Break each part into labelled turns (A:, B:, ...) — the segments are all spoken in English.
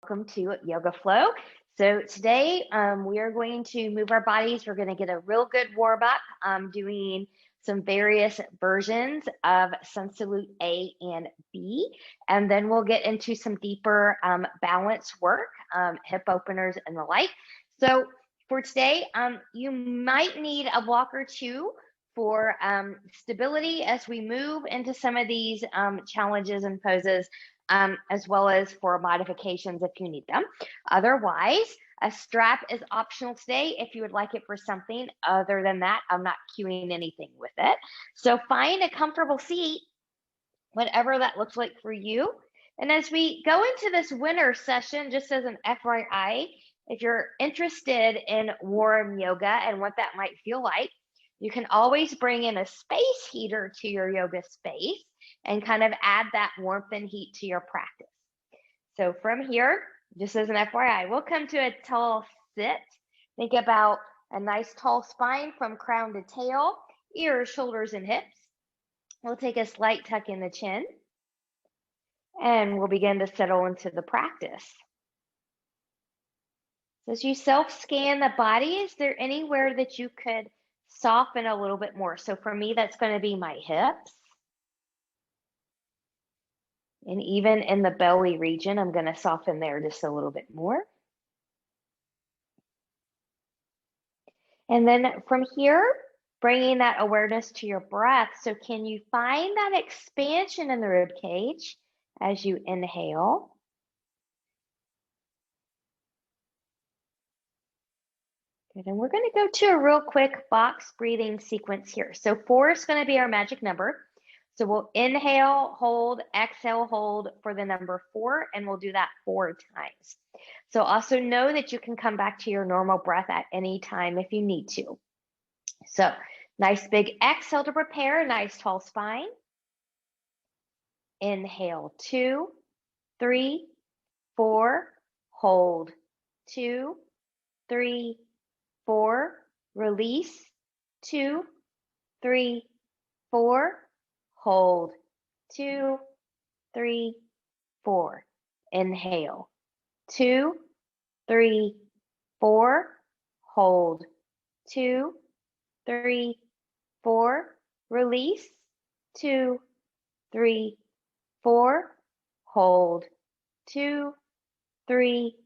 A: welcome to Yoga Flow. So today we are going to move our bodies. We're going to get a real good warm up doing some various versions of Sun Salute A and B. And then we'll get into some deeper balance work, hip openers and the like. So for today, you might need a block or two for stability as we move into some of these challenges and poses, as well as for modifications if you need them. Otherwise, a strap is optional today if you would like it for something other than that. I'm not cueing anything with it. So find a comfortable seat, whatever that looks like for you. And as we go into this winter session, just as an FYI, if you're interested in warm yoga and what that might feel like, you can always bring in a space heater to your yoga space and kind of add that warmth and heat to your practice. So from here, just as an FYI, we'll come to a tall sit. Think about a nice tall spine from crown to tail, ears, shoulders, and hips. We'll take a slight tuck in the chin, and we'll begin to settle into the practice. So as you self-scan the body, is there anywhere that you could soften a little bit more? So for me, that's going to be my hips. And even in the belly region, I'm going to soften there just a little bit more. And then from here, bringing that awareness to your breath. So can you find that expansion in the rib cage as you inhale? Good, and we're going to go to a real quick box breathing sequence here. So 4 is going to be our magic number. So we'll inhale, hold, exhale, hold for the number 4, and we'll do that 4 times. So also know that you can come back to your normal breath at any time if you need to. So nice big exhale to prepare, nice tall spine. Inhale, 2, 3, 4, hold, 2, 3, 4, release, 2, 3, 4, hold, 2, 3, 4, inhale, 2, 3, 4, hold, 2, 3, 4, release, 2, 3, 4, hold, 2, 3,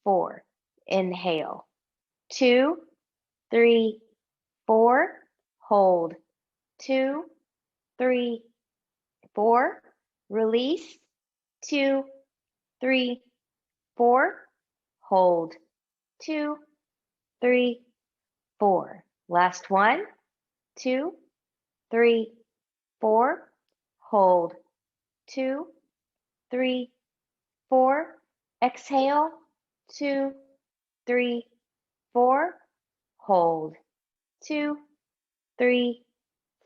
A: 4, inhale, 2, 3, 4, hold, 2, 3, 4, release, 2, 3, 4, hold, 2, 3, 4. Last one, 2, 3, 4, hold, 2, 3, 4, exhale, 2, 3, 4, hold, 2, 3,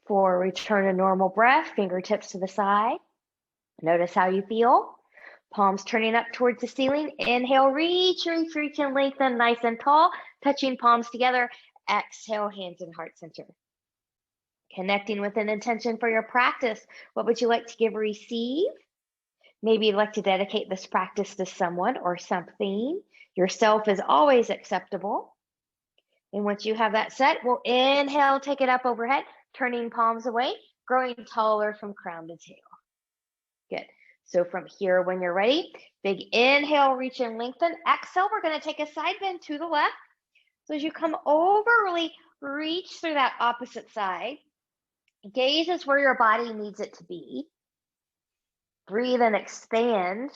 A: 4. Return to normal breath, fingertips to the side. Notice how you feel. Palms turning up towards the ceiling. Inhale, reach, reach, reach, and lengthen nice and tall. Touching palms together. Exhale, hands in heart center. Connecting with an intention for your practice. What would you like to give or receive? Maybe you'd like to dedicate this practice to someone or something. Yourself is always acceptable. And once you have that set, we'll inhale, take it up overhead, turning palms away, growing taller from crown to tail. Good. So from here, when you're ready, big inhale, reach and lengthen. Exhale, we're going to take a side bend to the left. So as you come over, really reach through that opposite side. Gaze is where your body needs it to be. Breathe and expand.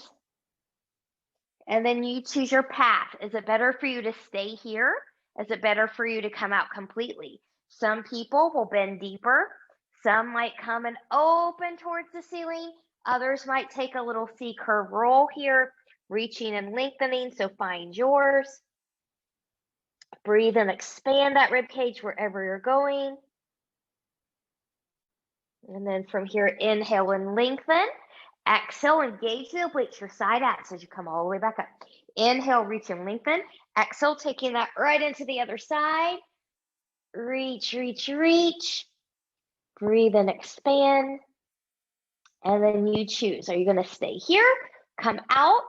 A: And then you choose your path. Is it better for you to stay here? Is it better for you to come out completely? Some people will bend deeper. Some might come and open towards the ceiling. Others might take a little C curve roll here, reaching and lengthening, so find yours. Breathe and expand that rib cage wherever you're going. And then from here, inhale and lengthen. Exhale, engage the obliques, your side abs as you come all the way back up. Inhale, reach and lengthen. Exhale, taking that right into the other side. Reach, reach, reach. Breathe and expand. And then you choose. Are you going to stay here? Come out,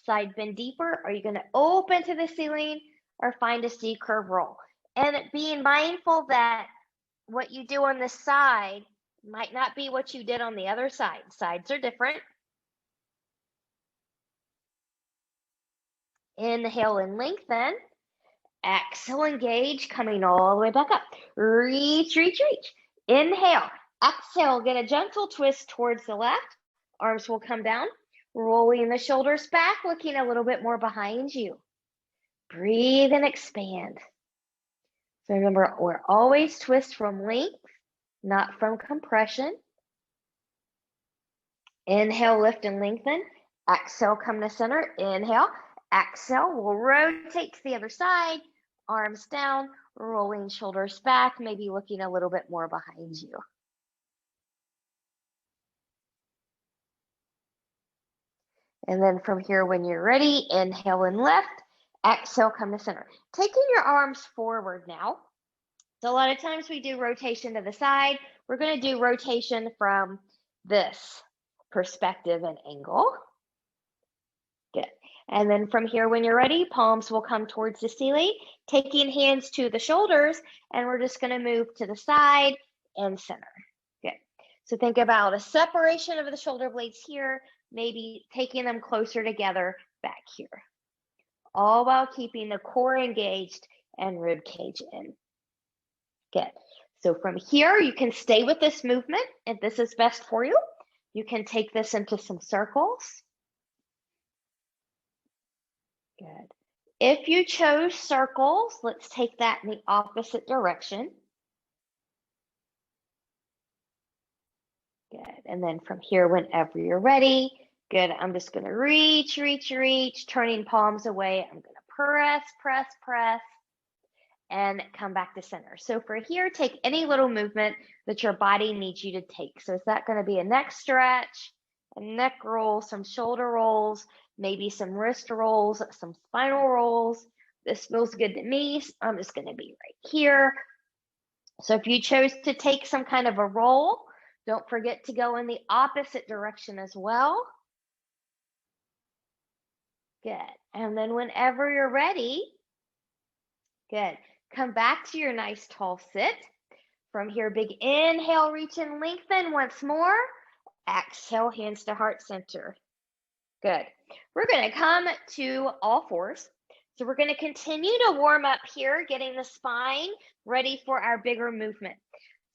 A: Side bend deeper. Are you going to open to the ceiling or find a C curve roll? And being mindful that what you do on this side might not be what you did on the other side. Sides are different. Inhale and lengthen. Exhale, engage, coming all the way back up. Reach, reach, reach. Inhale. Exhale, get a gentle twist towards the left. Arms will come down. Rolling the shoulders back, looking a little bit more behind you. Breathe and expand. So remember, we're always twist from length, not from compression. Inhale, lift and lengthen. Exhale, come to center. Inhale. Exhale, we'll rotate to the other side. Arms down, rolling shoulders back, maybe looking a little bit more behind you. And then from here, when you're ready, inhale and lift. Exhale, come to center. Taking your arms forward now. So a lot of times we do rotation to the side. We're going to do rotation from this perspective and angle. Good. And then from here, when you're ready, palms will come towards the ceiling, taking hands to the shoulders, and we're just going to move to the side and center. Good. So think about a separation of the shoulder blades here, maybe taking them closer together back here, all while keeping the core engaged and rib cage in. Good. So from here, you can stay with this movement if this is best for you. You can take this into some circles. Good. If you chose circles, let's take that in the opposite direction. Good. And then from here, whenever you're ready, good. I'm just going to reach, reach, reach, turning palms away. I'm going to press, press, press, and come back to center. So for here, take any little movement that your body needs you to take. So is that going to be a neck stretch, a neck roll, some shoulder rolls, maybe some wrist rolls, some spinal rolls? This feels good to me, so I'm just going to be right here. So if you chose to take some kind of a roll, don't forget to go in the opposite direction as well. Good. And then whenever you're ready, good. Come back to your nice tall sit. From here, big inhale, reach and lengthen once more. Exhale, hands to heart center. Good. We're going to come to all fours. So we're going to continue to warm up here, getting the spine ready for our bigger movement.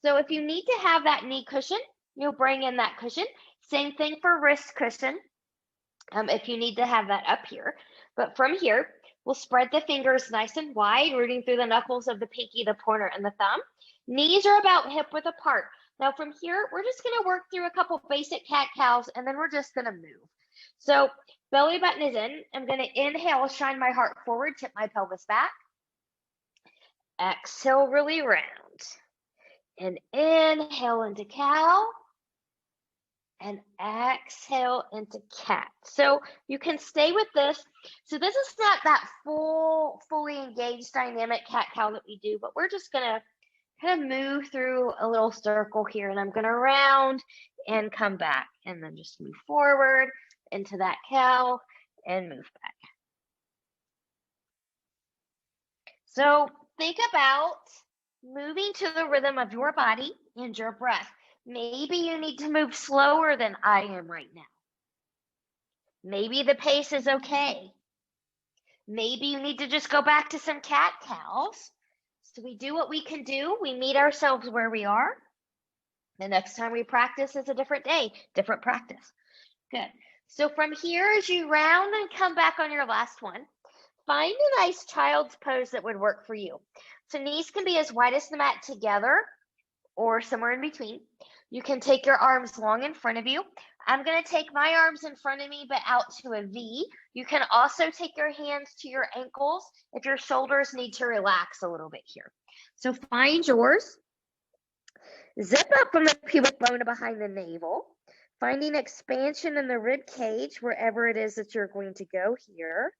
A: So if you need to have that knee cushion, you'll bring in that cushion. Same thing for wrist cushion, if you need to have that up here. But from here, we'll spread the fingers nice and wide, rooting through the knuckles of the pinky, the pointer, and the thumb. Knees are about hip width apart. Now from here, we're just going to work through a couple basic cat-cows, and then we're just going to move. So belly button is in. I'm going to inhale, shine my heart forward, tip my pelvis back. Exhale, really round. And inhale into cow. And exhale into cat. So you can stay with this. So this is not that fully engaged dynamic cat-cow that we do, but we're just going to kind of move through a little circle here, and I'm going to round and come back, and then just move forward into that cow and move back. So think about moving to the rhythm of your body and your breath. Maybe you need to move slower than I am right now. Maybe the pace is okay. Maybe you need to just go back to some cat-cows. So we do what we can do. We meet ourselves where we are. The next time we practice is a different day, different practice. Good. So from here, as you round and come back on your last one, find a nice child's pose that would work for you. So knees can be as wide as the mat together or somewhere in between. You can take your arms long in front of you. I'm going to take my arms in front of me, but out to a V. You can also take your hands to your ankles if your shoulders need to relax a little bit here. So find yours. Zip up from the pubic bone behind the navel, finding expansion in the rib cage wherever it is that you're going to go here.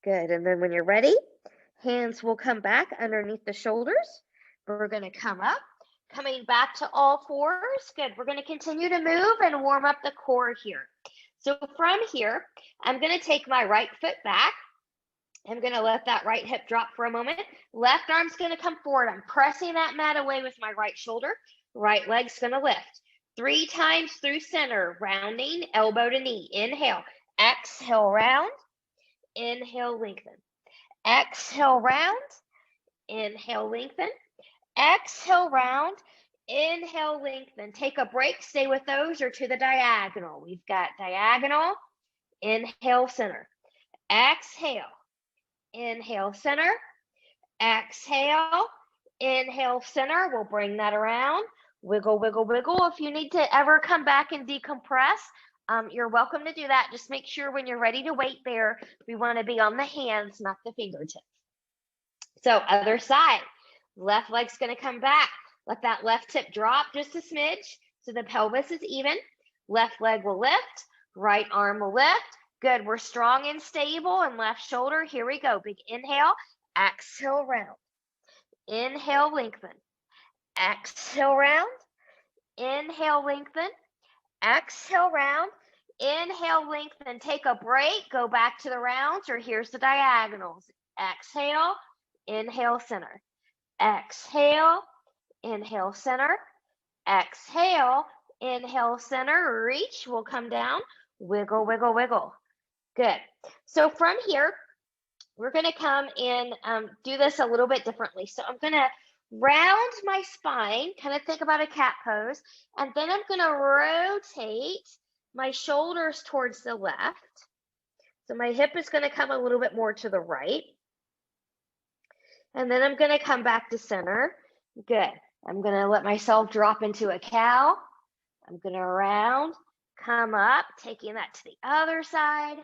A: Good. And then when you're ready, hands will come back underneath the shoulders. We're going to come up Coming back to all fours. Good. We're going to continue to move and warm up the core here. So from here, I'm going to take my right foot back. I'm going to let that right hip drop for a moment. Left arm's going to come forward. I'm pressing that mat away with my right shoulder. Right leg's going to lift. 3 times through center, rounding elbow to knee. Inhale. Exhale, round. Inhale, lengthen. Exhale, round. Inhale, lengthen. Exhale, round. Inhale, lengthen. Take a break. Stay with those or to the diagonal. We've got diagonal. Inhale, center. Exhale. Inhale, center. Exhale. Inhale, center. We'll bring that around. Wiggle, wiggle, wiggle. If you need to ever come back and decompress, you're welcome to do that. Just make sure when you're ready to wait there, we want to be on the hands, not the fingertips. So other side. Left leg's going to come back. Let that left hip drop just a smidge so the pelvis is even. Left leg will lift. Right arm will lift. Good. We're strong and stable. And left shoulder. Here we go. Big inhale. Exhale, round. Inhale, lengthen. Exhale, round. Inhale, lengthen. Exhale, round. Inhale, lengthen. Take a break. Go back to the rounds, or here's the diagonals. Exhale. Inhale, center. Exhale. Inhale, center. Exhale. Inhale, center. Reach. We'll come down. Wiggle, wiggle, wiggle. Good. So from here, we're going to come in, do this a little bit differently. So I'm going to round my spine, kind of think about a cat pose, and then I'm going to rotate my shoulders towards the left. So my hip is going to come a little bit more to the right. And then I'm going to come back to center. Good. I'm going to let myself drop into a cow. I'm going to round, come up, taking that to the other side.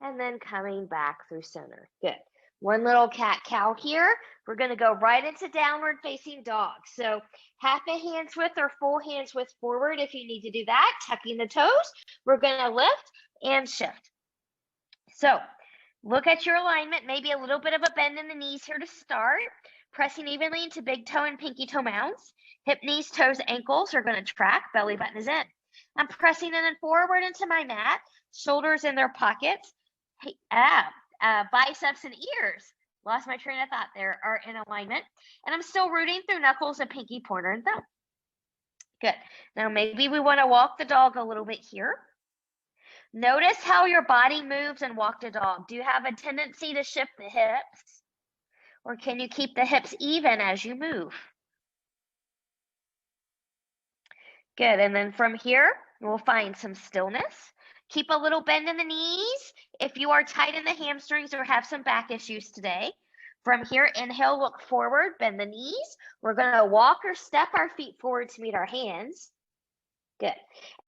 A: And then coming back through center. Good. One little cat-cow here. We're going to go right into downward facing dog. So half a hand's width or full hand's width forward if you need to do that. Tucking the toes. We're going to lift and shift. So look at your alignment. Maybe a little bit of a bend in the knees here to start. Pressing evenly into big toe and pinky toe mounts. Hip, knees, toes, ankles are going to track. Belly button is in. I'm pressing in and forward into my mat. Shoulders in their pockets. Biceps and ears, lost my train of thought there, are in alignment. And I'm still rooting through knuckles and pinky, pointer, and thumb. Good. Now maybe we want to walk the dog a little bit here. Notice how your body moves and walk the dog. Do you have a tendency to shift the hips? Or can you keep the hips even as you move? Good. And then from here, we'll find some stillness. Keep a little bend in the knees if you are tight in the hamstrings or have some back issues today. From here, inhale, look forward, bend the knees. We're going to walk or step our feet forward to meet our hands. Good.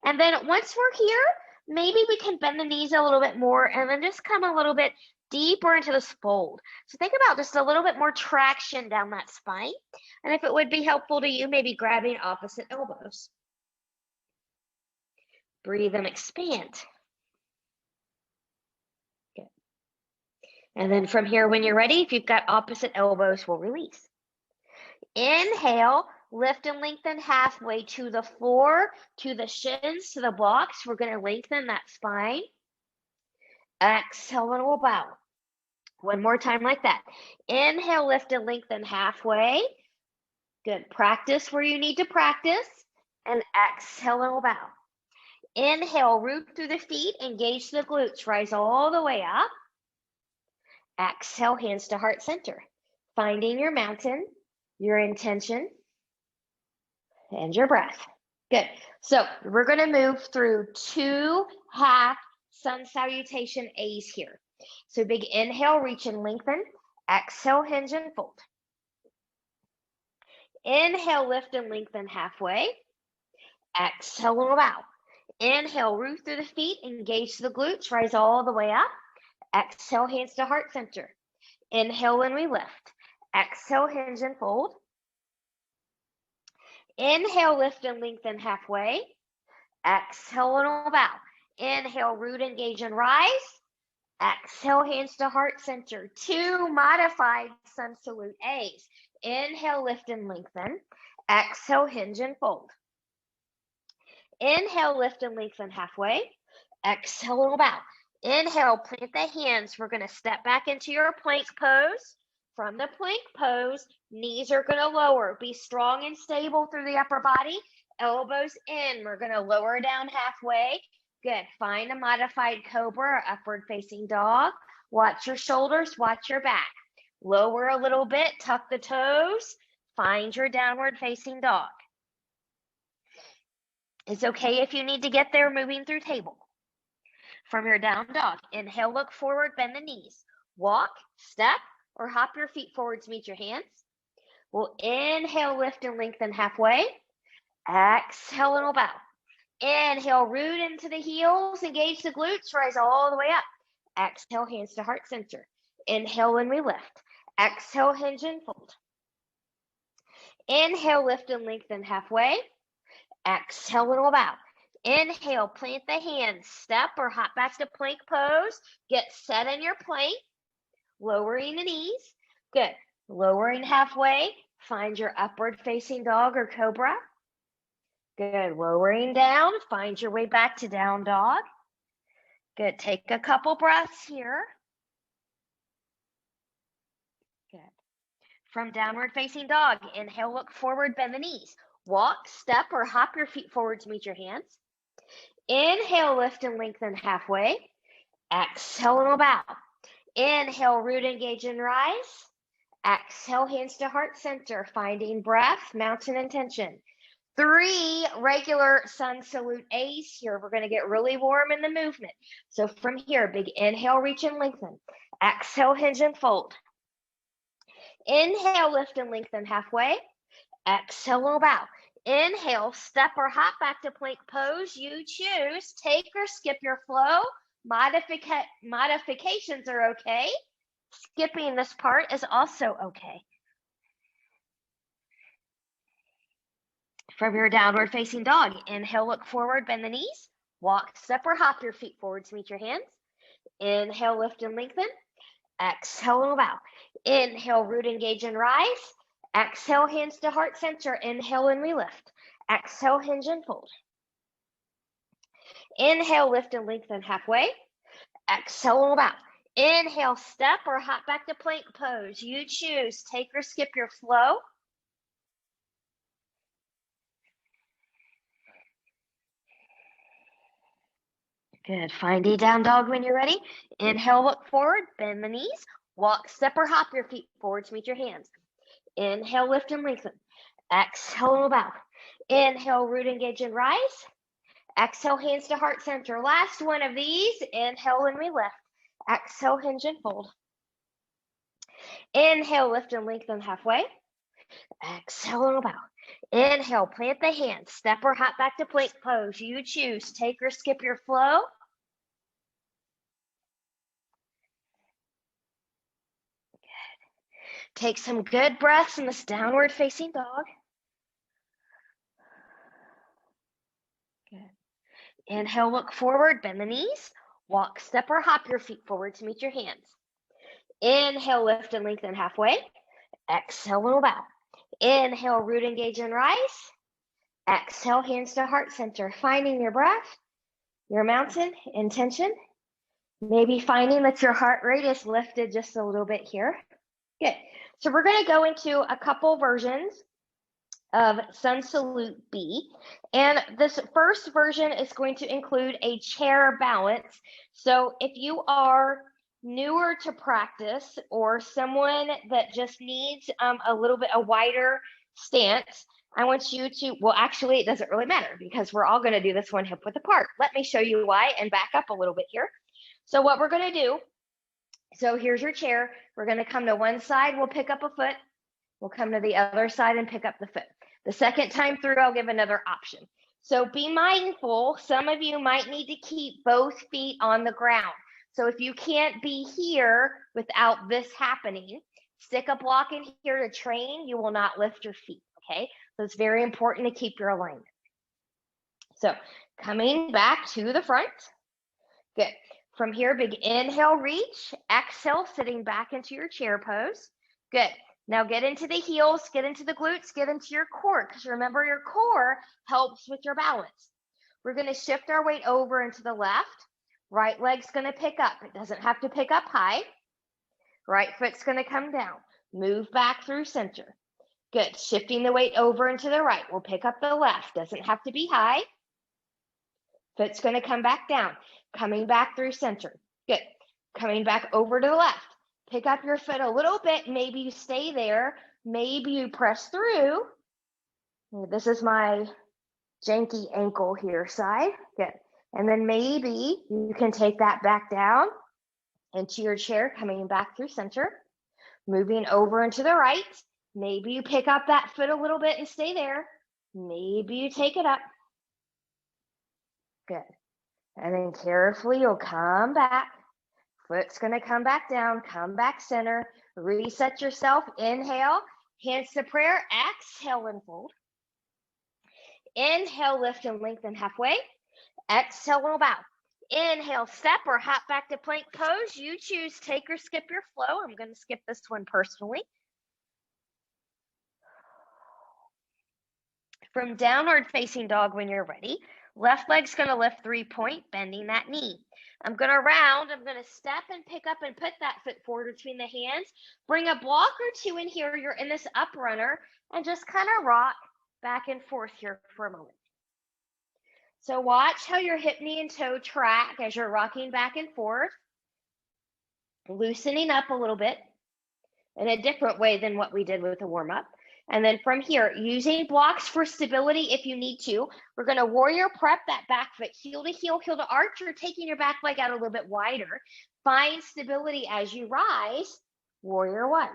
A: And then once we're here, maybe we can bend the knees a little bit more and then just come a little bit deeper into this fold. So think about just a little bit more traction down that spine. And if it would be helpful to you, maybe grabbing opposite elbows. Breathe and expand. Good. And then from here, when you're ready, if you've got opposite elbows, we'll release. Inhale, lift and lengthen halfway to the floor, to the shins, to the blocks. We're going to lengthen that spine. Exhale, and we'll bow. One more time like that. Inhale, lift and lengthen halfway. Good. Practice where you need to practice. And exhale, and we'll bow. Inhale, root through the feet, engage the glutes, rise all the way up. Exhale, hands to heart center. Finding your mountain, your intention, and your breath. Good. So we're going to move through 2 half Sun Salutation A's here. So big inhale, reach and lengthen. Exhale, hinge and fold. Inhale, lift and lengthen halfway. Exhale, and bow. Inhale, root through the feet, engage the glutes, rise all the way up. Exhale, hands to heart center. Inhale when we lift. Exhale, hinge and fold. Inhale, lift and lengthen halfway. Exhale, and bow. Inhale, root, engage, and rise. Exhale, hands to heart center. 2 modified Sun Salute A's. Inhale, lift and lengthen. Exhale, hinge and fold. Inhale, lift and lengthen halfway. Exhale, little bow. Inhale, plant the hands. We're going to step back into your plank pose. From the plank pose, knees are going to lower. Be strong and stable through the upper body. Elbows in. We're going to lower down halfway. Good. Find a modified cobra or upward facing dog. Watch your shoulders. Watch your back. Lower a little bit. Tuck the toes. Find your downward facing dog. It's okay if you need to get there moving through table. From your down dog, inhale, look forward, bend the knees. Walk, step, or hop your feet forward to meet your hands. We'll inhale, lift and lengthen halfway. Exhale, little bow. Inhale, root into the heels, engage the glutes, rise all the way up. Exhale, hands to heart center. Inhale and we lift. Exhale, hinge and fold. Inhale, lift and lengthen halfway. Exhale, little bow. Inhale, plant the hands, step or hop back to plank pose. Get set in your plank, lowering the knees. Good. Lowering halfway, find your upward facing dog or cobra. Good. Lowering down, find your way back to down dog. Good. Take a couple breaths here. Good. From downward facing dog, inhale, look forward, bend the knees. Walk, step, or hop your feet forward to meet your hands. Inhale, lift and lengthen halfway. Exhale, little bow. Inhale, root, engage, and rise. Exhale, hands to heart center, finding breath, mountain intention. 3 regular sun salute A's here. We're going to get really warm in the movement. So from here, big inhale, reach and lengthen. Exhale, hinge and fold. Inhale, lift and lengthen halfway. Exhale, little bow. Inhale, step or hop back to plank pose. You choose. Take or skip your flow. Modifications are okay. Skipping this part is also okay. From your downward facing dog, inhale, look forward, bend the knees. Walk, step or hop your feet forward to meet your hands. Inhale, lift and lengthen. Exhale, little bow. Inhale, root, engage, and rise. Exhale, hands to heart center. Inhale and we lift. Exhale, hinge and fold. Inhale, lift and lengthen halfway. Exhale, little bow. Inhale, step or hop back to plank pose. You choose. Take or skip your flow. Good. Find a down dog when you're ready. Inhale, look forward, bend the knees. Walk, step or hop your feet forward to meet your hands. Inhale, lift and lengthen. Exhale, little bow. Inhale, root, engage, and rise. Exhale, hands to heart center. Last one of these. Inhale and we lift. Exhale, hinge and fold. Inhale, lift and lengthen halfway. Exhale, little bow. Inhale, plant the hands. Step or hop back to plank pose. You choose. Take or skip your flow. Take some good breaths in this downward facing dog. Good. Inhale, look forward, bend the knees. Walk, step, or hop your feet forward to meet your hands. Inhale, lift and lengthen halfway. Exhale, little bow. Inhale, root, engage, and rise. Exhale, hands to heart center. Finding your breath, your mountain intention. Maybe finding that your heart rate is lifted just a little bit here. Good. So we're going to go into a couple versions of Sun Salute B. And this first version is going to include a chair balance. So if you are newer to practice or someone that just needs a little bit a wider stance, I want you to, well, actually, it doesn't really matter because we're all going to do this one hip width apart. Let me show you why and back up a little bit here. So what we're going to do, so here's your chair. We're going to come to one side. We'll pick up a foot. We'll come to the other side and pick up the foot. The second time through, I'll give another option. So be mindful. Some of you might need to keep both feet on the ground. So if you can't be here without this happening, stick a block in here to train. You will not lift your feet, okay? So it's very important to keep your alignment. So coming back to the front. Good. From here, big inhale, reach. Exhale, sitting back into your chair pose. Good. Now get into the heels, get into the glutes, get into your core, because remember your core helps with your balance. We're going to shift our weight over into the left. Right leg's going to pick up. It doesn't have to pick up high. Right foot's going to come down. Move back through center. Good. Shifting the weight over into the right. We'll pick up the left. Doesn't have to be high. Foot's going to come back down. Coming back through center. Good. Coming back over to the left. Pick up your foot a little bit. Maybe you stay there. Maybe you press through. This is my janky ankle here side. Good. And then maybe you can take that back down into your chair, coming back through center. Moving over into the right. Maybe you pick up that foot a little bit and stay there. Maybe you take it up. Good. And then carefully you'll come back. Foot's going to come back down, come back center, reset yourself. Inhale, hands to prayer. Exhale and fold. Inhale, lift and lengthen halfway. Exhale, we'll bow. Inhale, step or hop back to plank pose. You choose, take or skip your flow. I'm going to skip this one personally. From downward facing dog when you're ready. Left leg's going to lift 3-point, bending that knee. I'm going to round. I'm going to step and pick up and put that foot forward between the hands. Bring a block or two in here. You're in this up runner and just kind of rock back and forth here for a moment. So watch how your hip, knee, and toe track as you're rocking back and forth. Loosening up a little bit in a different way than what we did with the warm-up. And then from here, using blocks for stability if you need to. We're going to warrior prep that back foot, heel to heel, heel to arch. You're taking your back leg out a little bit wider. Find stability as you rise. Warrior one.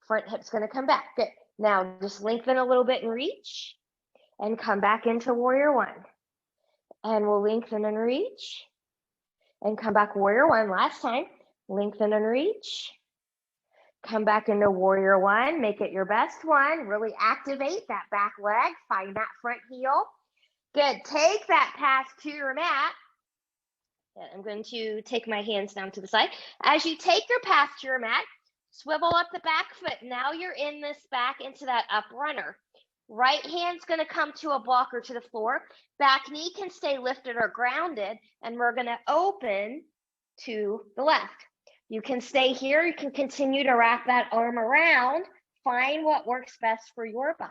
A: Front hip's going to come back. Good. Now just lengthen a little bit and reach. And come back into warrior one. And we'll lengthen and reach. And come back warrior one last time. Lengthen and reach. Come back into warrior one. Make it your best one. Really activate that back leg. Find that front heel. Good. Take that path to your mat. I'm going to take my hands down to the side. As you take your path to your mat, swivel up the back foot. Now you're in this back into that up runner. Right hand's going to come to a blocker to the floor. Back knee can stay lifted or grounded. And we're going to open to the left. You can stay here. You can continue to wrap that arm around. Find what works best for your body.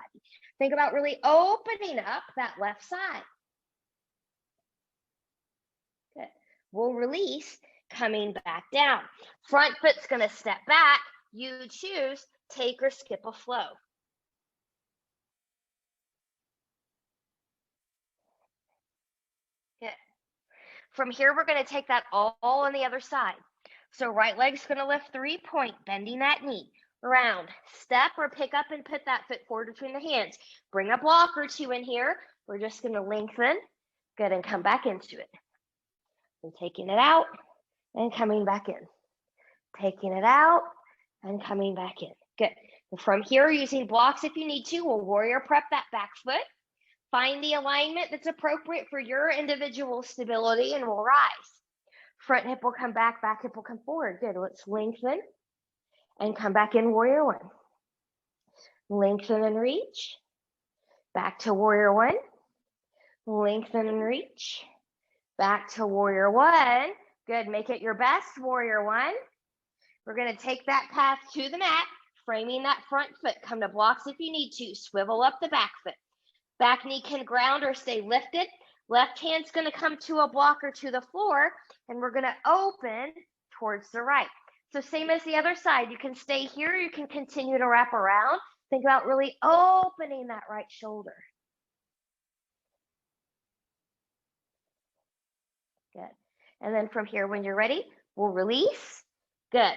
A: Think about really opening up that left side. Good. We'll release, coming back down. Front foot's going to step back. You choose, take or skip a flow. Good. From here, we're going to take that all on the other side. So right leg's going to lift 3-point, bending that knee. Round, step or pick up and put that foot forward between the hands. Bring a block or two in here. We're just going to lengthen. Good, and come back into it. And taking it out and coming back in. Taking it out and coming back in. Good. And from here, using blocks if you need to, we'll warrior prep that back foot. Find the alignment that's appropriate for your individual stability and we'll rise. Front hip will come back, back hip will come forward. Good. Let's lengthen and come back in warrior one. Lengthen and reach. Back to warrior one. Lengthen and reach. Back to warrior one. Good. Make it your best, warrior one. We're going to take that path to the mat, framing that front foot. Come to blocks if you need to. Swivel up the back foot. Back knee can ground or stay lifted. Left hand's going to come to a blocker to the floor, and we're going to open towards the right. So same as the other side. You can stay here. You can continue to wrap around. Think about really opening that right shoulder. Good. And then from here, when you're ready, we'll release. Good.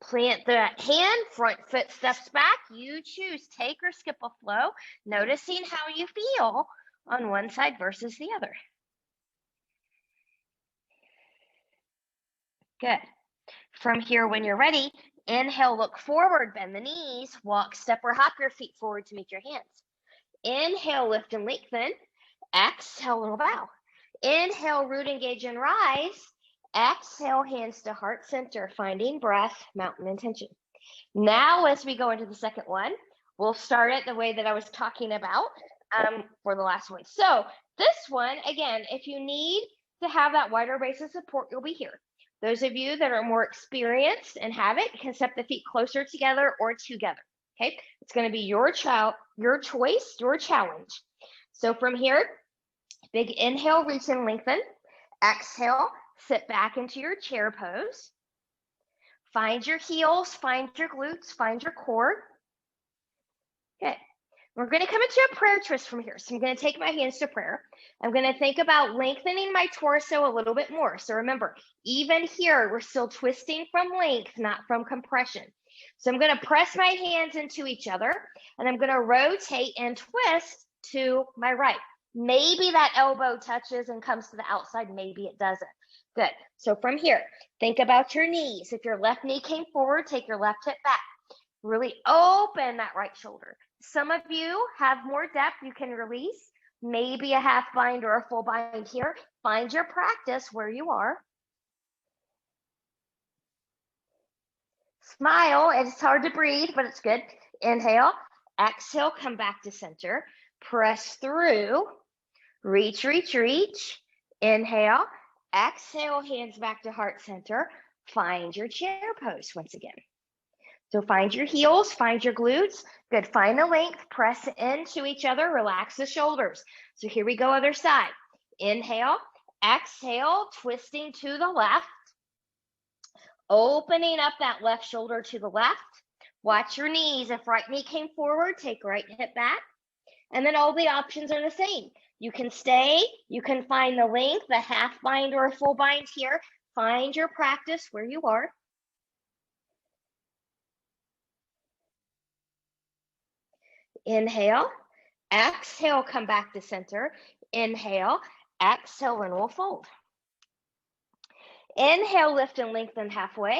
A: Plant the hand, front foot steps back. You choose, take or skip a flow, noticing how you feel on one side versus the other. Good. From here, when you're ready, inhale, look forward, bend the knees, walk, step or hop your feet forward to meet your hands. Inhale, lift and lengthen. Exhale, little bow. Inhale, root, engage, and rise. Exhale, hands to heart center, finding breath, mountain intention. Now, as we go into the second one, we'll start it the way that I was talking about for the last one. So this one, again, if you need to have that wider base of support, you'll be here. Those of you that are more experienced and have it can step the feet closer together or together. Okay, it's going to be your choice, your challenge. So from here, big inhale, reach and lengthen. Exhale, sit back into your chair pose. Find your heels, find your glutes, find your core. Good. We're going to come into a prayer twist from here. So I'm going to take my hands to prayer. I'm going to think about lengthening my torso a little bit more. So remember, even here, we're still twisting from length, not from compression. So I'm going to press my hands into each other, and I'm going to rotate and twist to my right. Maybe that elbow touches and comes to the outside. Maybe it doesn't. Good. So from here, think about your knees. If your left knee came forward, take your left hip back. Really open that right shoulder. Some of you have more depth. You can release maybe a half bind or a full bind here. Find your practice where you are. Smile. It's hard to breathe, but it's good. Inhale. Exhale. Come back to center. Press through. Reach, reach, reach. Inhale. Exhale. Hands back to heart center. Find your chair pose once again. So find your heels, find your glutes. Good. Find the length, press into each other, relax the shoulders. So here we go, other side. Inhale, exhale, twisting to the left. Opening up that left shoulder to the left. Watch your knees. If right knee came forward, take right hip back. And then all the options are the same. You can stay, you can find the length, the half bind or a full bind here. Find your practice where you are. Inhale, exhale, come back to center. Inhale, exhale, and we'll fold. Inhale, lift and lengthen halfway.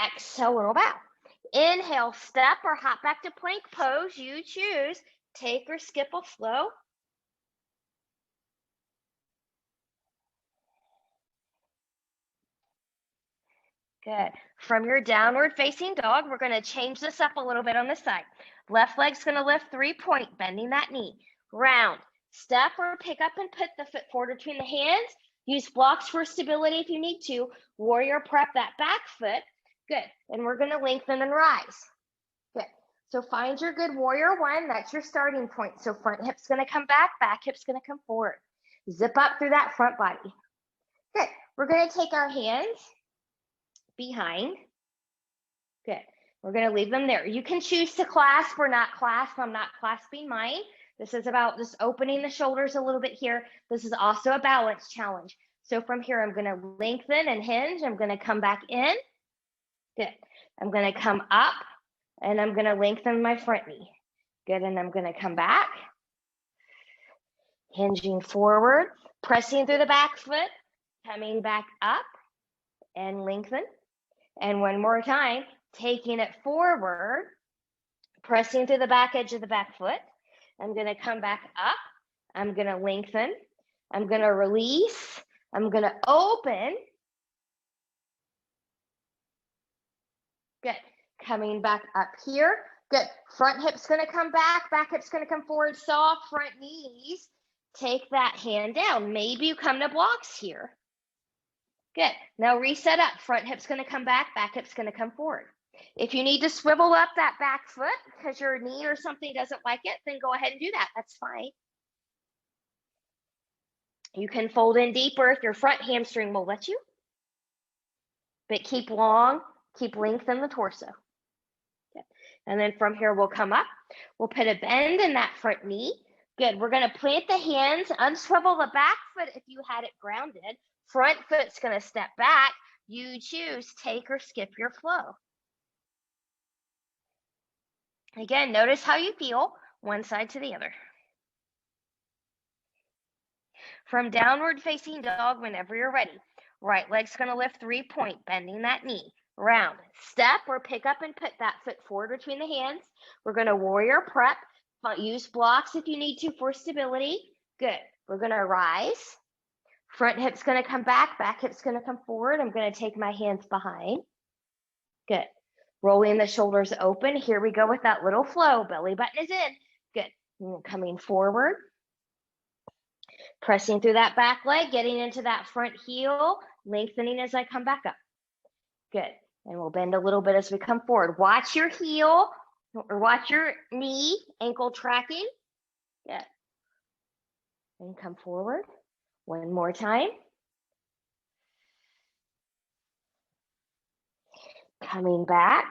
A: Exhale, and we'll bow. Inhale, step or hop back to plank pose. You choose. Take or skip a flow. Good. From your downward facing dog, we're going to change this up a little bit on this side. Left leg's going to lift 3-point, bending that knee. Round. Step or pick up and put the foot forward between the hands. Use blocks for stability if you need to. Warrior prep that back foot. Good. And we're going to lengthen and rise. Good. So find your good warrior one. That's your starting point. So front hip's going to come back hip's going to come forward. Zip up through that front body. Good. We're going to take our hands behind. Good. We're going to leave them there. You can choose to clasp or not clasp. I'm not clasping mine. This is about just opening the shoulders a little bit here. This is also a balance challenge. So from here, I'm going to lengthen and hinge. I'm going to come back in. Good. I'm going to come up and I'm going to lengthen my front knee. Good. And I'm going to come back. Hinging forward, pressing through the back foot, coming back up and lengthen. And one more time, taking it forward, pressing through the back edge of the back foot. I'm going to come back up. I'm going to lengthen. I'm going to release. I'm going to open. Good. Coming back up here. Good. Front hip's going to come back hip's going to come forward. Soft front knees. Take that hand down. Maybe you come to blocks here. Good. Now reset up. Front hip's going to come back hip's going to come forward. If you need to swivel up that back foot because your knee or something doesn't like it, then go ahead and do that. That's fine. You can fold in deeper if your front hamstring will let you. But keep long, keep length in the torso. Good. And then from here, we'll come up. We'll put a bend in that front knee. Good. We're going to plant the hands, unswivel the back foot if you had it grounded. Front foot's going to step back. You choose, take or skip your flow. Again, notice how you feel, one side to the other. From downward facing dog, whenever you're ready, right leg's going to lift 3-point, bending that knee. Round, step or pick up and put that foot forward between the hands. We're going to warrior prep. Use blocks if you need to for stability. Good. We're going to rise. Front hip's going to come back hip's going to come forward. I'm going to take my hands behind. Good. Rolling the shoulders open. Here we go with that little flow. Belly button is in. Good. And coming forward. Pressing through that back leg, getting into that front heel, lengthening as I come back up. Good. And we'll bend a little bit as we come forward. Watch your heel or watch your knee, ankle tracking. Good. And come forward. One more time. Coming back.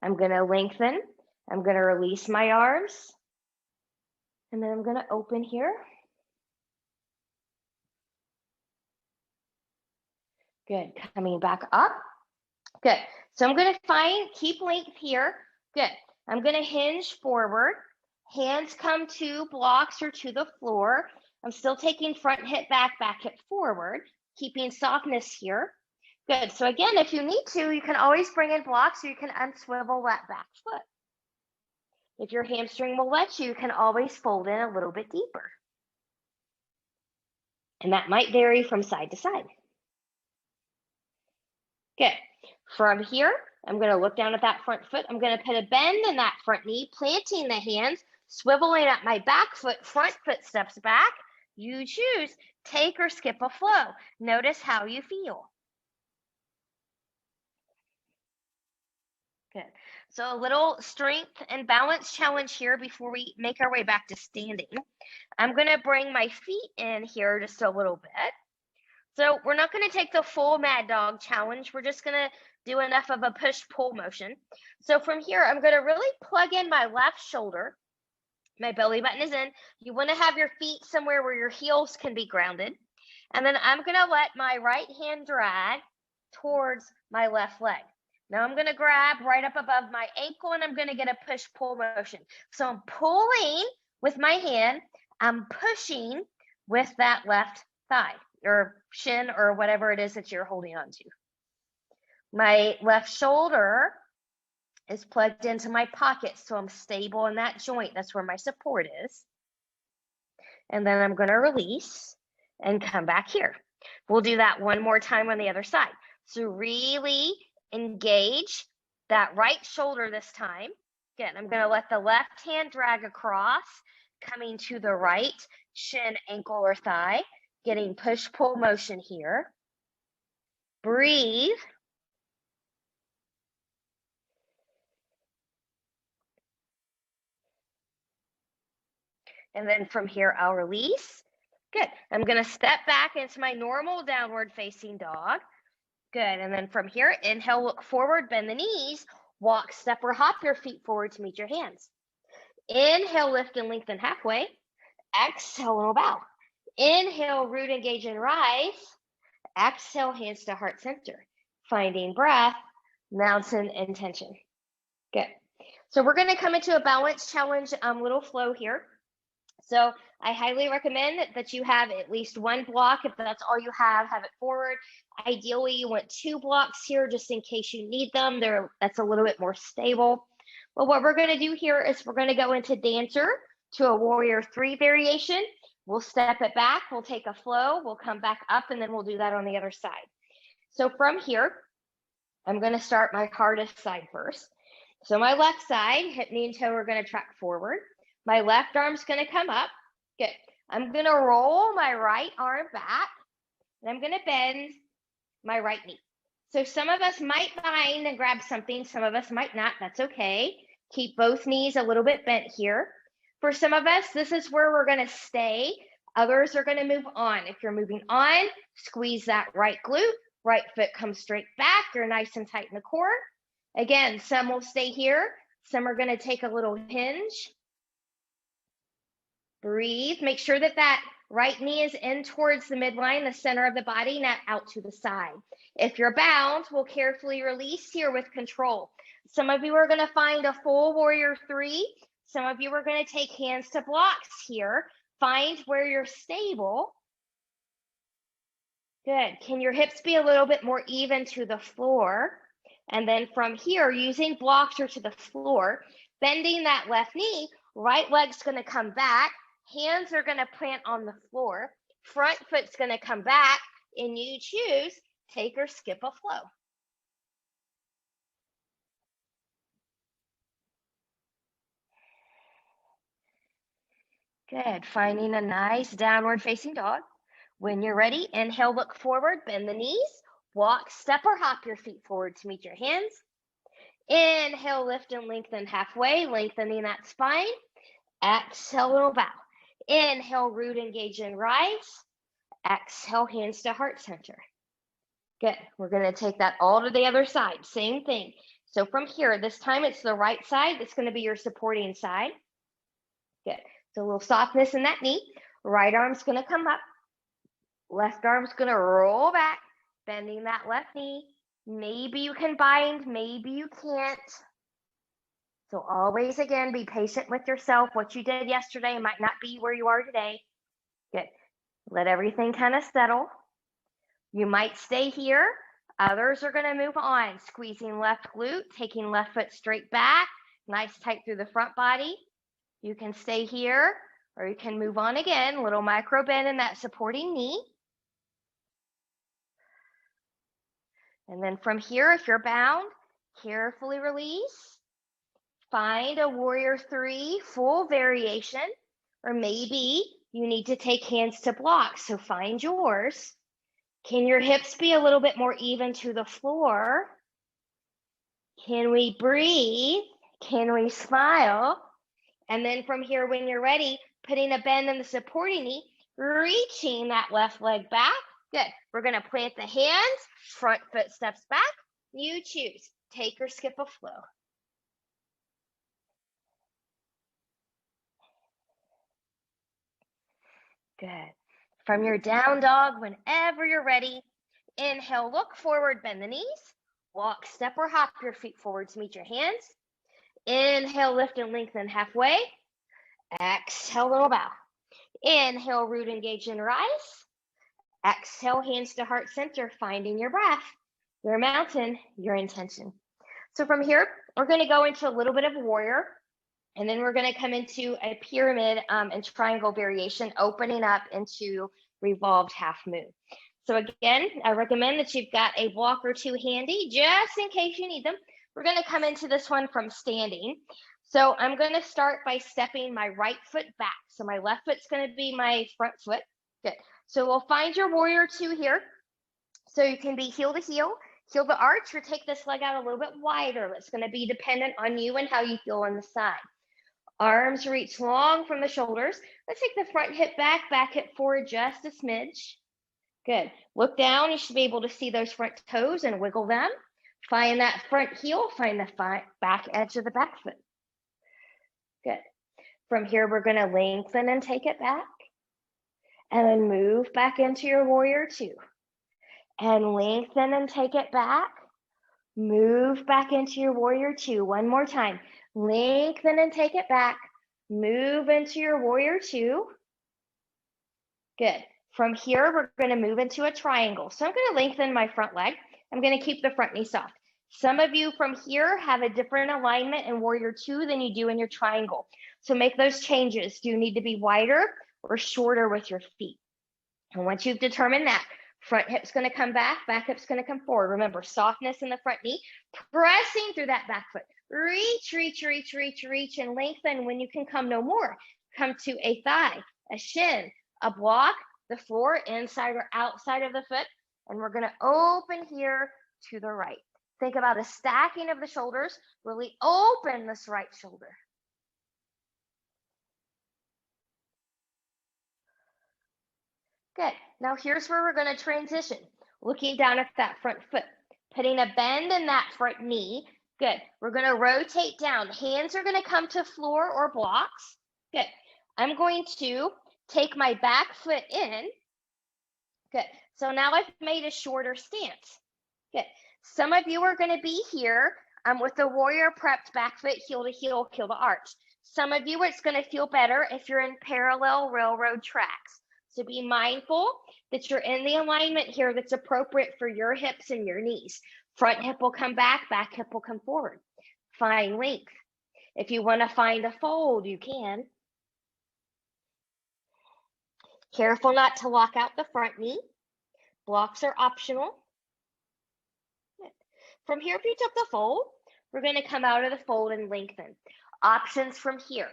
A: I'm going to lengthen. I'm going to release my arms. And then I'm going to open here. Good. Coming back up. Good. So I'm going to keep length here. Good. I'm going to hinge forward. Hands come to blocks or to the floor. I'm still taking front hip back, back hip forward, keeping softness here. Good. So again, if you need to, you can always bring in blocks or you can unswivel that back foot. If your hamstring will let you can always fold in a little bit deeper. And that might vary from side to side. Good. From here, I'm going to look down at that front foot. I'm going to put a bend in that front knee, planting the hands, swiveling at my back foot, front foot steps back. You choose, take or skip a flow. Notice how you feel. Good. So a little strength and balance challenge here before we make our way back to standing. I'm going to bring my feet in here just a little bit. So we're not going to take the full mad dog challenge. We're just going to do enough of a push-pull motion. So from here, I'm going to really plug in my left shoulder. My belly button is in. You want to have your feet somewhere where your heels can be grounded. And then I'm going to let my right hand drag towards my left leg. Now I'm going to grab right up above my ankle and I'm going to get a push-pull motion. So I'm pulling with my hand. I'm pushing with that left thigh or shin or whatever it is that you're holding on to. My left shoulder is plugged into my pocket, so I'm stable in that joint. That's where my support is. And then I'm going to release and come back here. We'll do that one more time on the other side. So really engage that right shoulder this time. Again, I'm going to let the left hand drag across, coming to the right shin, ankle, or thigh, getting push-pull motion here. Breathe. And then from here, I'll release. Good. I'm going to step back into my normal downward facing dog. Good. And then from here, inhale, look forward, bend the knees, walk, step, or hop your feet forward to meet your hands. Inhale, lift and lengthen halfway. Exhale, little bow. Inhale, root, engage, and rise. Exhale, hands to heart center. Finding breath, mountain intention. Good. So we're going to come into a balance challenge little flow here. So I highly recommend that you have at least one block. If that's all you have it forward. Ideally, you want 2 blocks here just in case you need them. That's a little bit more stable. But what we're going to do here is we're going to go into dancer to a warrior 3 variation. We'll step it back. We'll take a flow. We'll come back up, and then we'll do that on the other side. So from here, I'm going to start my hardest side first. So my left side, hip, knee, and toe are going to track forward. My left arm's going to come up. Good. I'm going to roll my right arm back, and I'm going to bend my right knee. So some of us might bind and grab something. Some of us might not. That's okay. Keep both knees a little bit bent here. For some of us, this is where we're going to stay. Others are going to move on. If you're moving on, squeeze that right glute. Right foot comes straight back. You're nice and tight in the core. Again, some will stay here. Some are going to take a little hinge. Breathe. Make sure that that right knee is in towards the midline, the center of the body, not out to the side. If you're bound, we'll carefully release here with control. Some of you are going to find a full warrior 3. Some of you are going to take hands to blocks here. Find where you're stable. Good. Can your hips be a little bit more even to the floor? And then from here, using blocks or to the floor, bending that left knee, right leg's going to come back. Hands are going to plant on the floor. Front foot's going to come back, and you choose take or skip a flow. Good. Finding a nice downward facing dog. When you're ready, inhale, look forward, bend the knees, walk, step, or hop your feet forward to meet your hands. Inhale, lift and lengthen halfway, lengthening that spine. Exhale, little bow. Inhale, root, engage, and rise. Exhale, hands to heart center. Good. We're going to take that all to the other side. Same thing. So from here, this time it's the right side. That's going to be your supporting side. Good. So a little softness in that knee. Right arm's going to come up. Left arm's going to roll back, bending that left knee. Maybe you can bind, maybe you can't. So always, again, be patient with yourself. What you did yesterday might not be where you are today. Good. Let everything kind of settle. You might stay here. Others are going to move on. Squeezing left glute, taking left foot straight back. Nice tight through the front body. You can stay here, or you can move on again. Little micro bend in that supporting knee. And then from here, if you're bound, carefully release. Find a warrior 3 full variation, or maybe you need to take hands to block, so find yours. Can your hips be a little bit more even to the floor? Can we breathe? Can we smile? And then from here, when you're ready, putting a bend in the supporting knee, reaching that left leg back. Good. We're going to plant the hands, front foot steps back. You choose. Take or skip a flow. Good. From your down dog, whenever you're ready, inhale, look forward, bend the knees. Walk, step, or hop your feet forward to meet your hands. Inhale, lift and lengthen halfway. Exhale, little bow. Inhale, root, engage, and rise. Exhale, hands to heart center, finding your breath, your mountain, your intention. So from here, we're going to go into a little bit of warrior, and then we're going to come into a pyramid and triangle variation, opening up into revolved half moon. So again, I recommend that you've got a block or two handy, just in case you need them. We're going to come into this one from standing. So I'm going to start by stepping my right foot back. So my left foot's going to be my front foot. Good. So we'll find your warrior 2 here. So you can be heel to heel arch, or take this leg out a little bit wider. It's going to be dependent on you and how you feel on the side. Arms reach long from the shoulders. Let's take the front hip back hip forward just a smidge. Good. Look down. You should be able to see those front toes and wiggle them. Find that front heel. Find the back edge of the back foot. Good. From here, we're going to lengthen and take it back. And then move back into your warrior 2. And lengthen and take it back. Move back into your warrior 2. One more time. Lengthen and take it back. Move into your warrior 2. Good. From here, we're going to move into a triangle. So I'm going to lengthen my front leg. I'm going to keep the front knee soft. Some of you from here have a different alignment in warrior 2 than you do in your triangle. So make those changes. Do you need to be wider or shorter with your feet? And once you've determined that, front hip's going to come back hip's going to come forward. Remember, softness in the front knee, pressing through that back foot. Reach, reach, reach, reach, reach, and lengthen when you can come no more. Come to a thigh, a shin, a block, the floor, inside or outside of the foot. And we're going to open here to the right. Think about a stacking of the shoulders. Really open this right shoulder. Good. Now here's where we're going to transition. Looking down at that front foot, putting a bend in that front knee. Good. We're going to rotate down. Hands are going to come to floor or blocks. Good. I'm going to take my back foot in. Good. So now I've made a shorter stance. Good. Some of you are going to be here with the warrior prepped back foot, heel to arch. Some of you, it's going to feel better if you're in parallel railroad tracks. So be mindful that you're in the alignment here that's appropriate for your hips and your knees. Front hip will come back hip will come forward. Find length. If you want to find a fold, you can. Careful not to lock out the front knee. Blocks are optional. From here, if you took the fold, we're going to come out of the fold and lengthen. Options from here.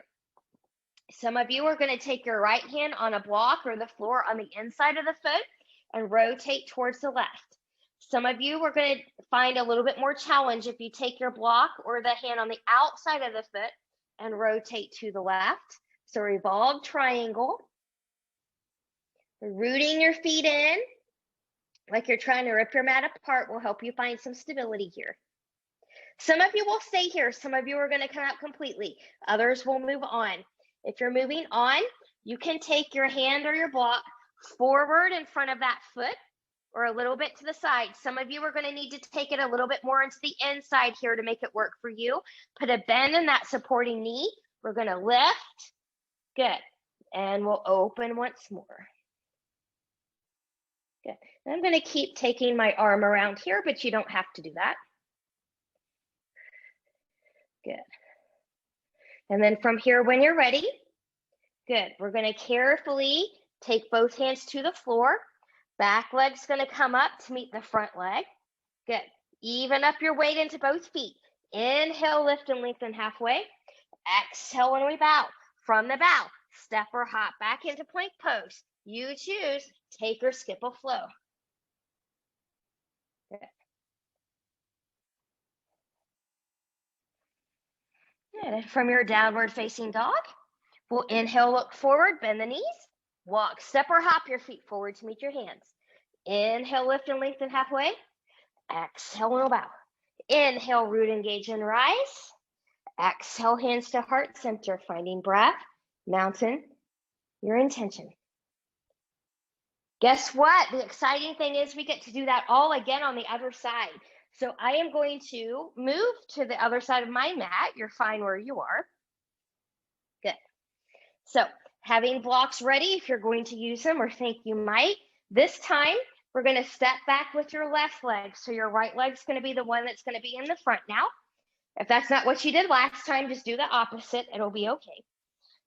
A: Some of you are going to take your right hand on a block or the floor on the inside of the foot and rotate towards the left. Some of you are going to find a little bit more challenge if you take your block or the hand on the outside of the foot and rotate to the left. So revolve triangle. Rooting your feet in like you're trying to rip your mat apart will help you find some stability here. Some of you will stay here. Some of you are going to come out completely. Others will move on. If you're moving on, you can take your hand or your block forward in front of that foot or a little bit to the side. Some of you are going to need to take it a little bit more into the inside here to make it work for you. Put a bend in that supporting knee. We're going to lift. Good. And we'll open once more. Good. I'm going to keep taking my arm around here, but you don't have to do that. Good. And then from here, when you're ready, good. We're going to carefully take both hands to the floor. Back leg's going to come up to meet the front leg. Good. Even up your weight into both feet. Inhale, lift and lengthen halfway. Exhale when we bow. From the bow, step or hop back into plank pose. You choose, take or skip a flow. Good. Good. And from your downward facing dog, we'll inhale, look forward, bend the knees. Walk, step or hop your feet forward to meet your hands. Inhale, lift and lengthen halfway. Exhale, we'll bow. Inhale, root, engage, and rise. Exhale, hands to heart center, finding breath. Mountain, your intention. Guess what? The exciting thing is we get to do that all again on the other side. So I am going to move to the other side of my mat. You're fine where you are. Good. So having blocks ready if you're going to use them or think you might. This time, we're going to step back with your left leg. So your right leg's going to be the one that's going to be in the front now. If that's not what you did last time, just do the opposite. It'll be okay.